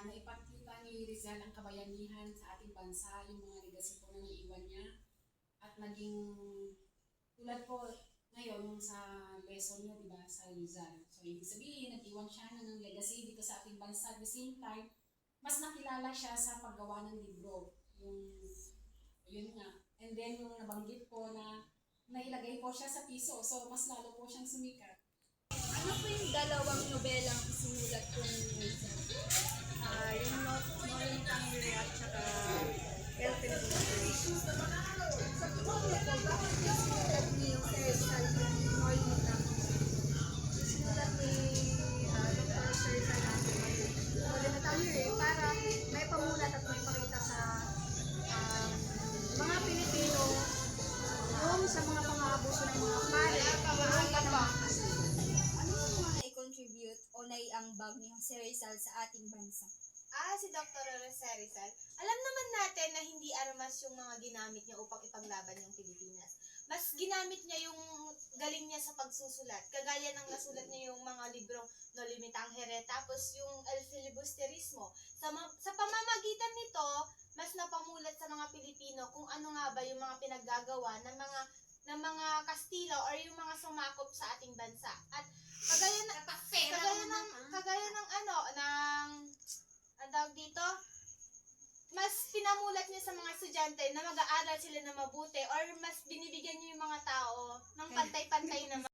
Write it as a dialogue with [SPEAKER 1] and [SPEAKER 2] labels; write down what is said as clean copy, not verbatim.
[SPEAKER 1] naipakita ni Rizal ang kabayanihan sa ating bansa, yung mga legacy po na naiwan niya. At naging tulad po ngayon yung sa lesson niya, diba, sa Rizal. So, ibig sabihin, nag-iwan siya ng legacy dito sa ating bansa. At the same time, mas nakilala siya sa paggawa ng libro. Yun nga. And then, yung nabanggit po na nailagay po siya sa piso. So, mas lalo po siyang sumikat.
[SPEAKER 2] Ano po yung dalawang nobelang isinulat ko ni Rizal?
[SPEAKER 3] Yung Noel Tangere at saka El Filibusterismo.
[SPEAKER 2] Sinulat ni Jose Rizal yung Noel
[SPEAKER 3] Sinulat ni Dr. Sir Fernando Noel Tangere para may pamulat at may pakita sa mga Pilipino yung sa mga pang-aabuso ng mga pare
[SPEAKER 2] i-contribute o naiambag ni Jose Rizal sa ating bansa?
[SPEAKER 4] Si Dr. Jose Rizal, alam naman natin na hindi armas yung mga ginamit niya upang ipaglaban yung Pilipinas. Mas ginamit niya yung galing niya sa pagsusulat. Kagaya ng nasulat niya yung mga librong No Limitangere, tapos yung El Filibusterismo. Sa pamamagitan nito, mas napamulat sa mga Pilipino kung ano nga ba yung mga pinaggagawa ng mga Kastila or yung mga sumakop sa ating bansa. At kagaya ng ang tawag dito, mas pinamulat niya sa mga estudyante na mag-aaral sila na mabuti or mas binibigyan niya yung mga tao ng pantay-pantay na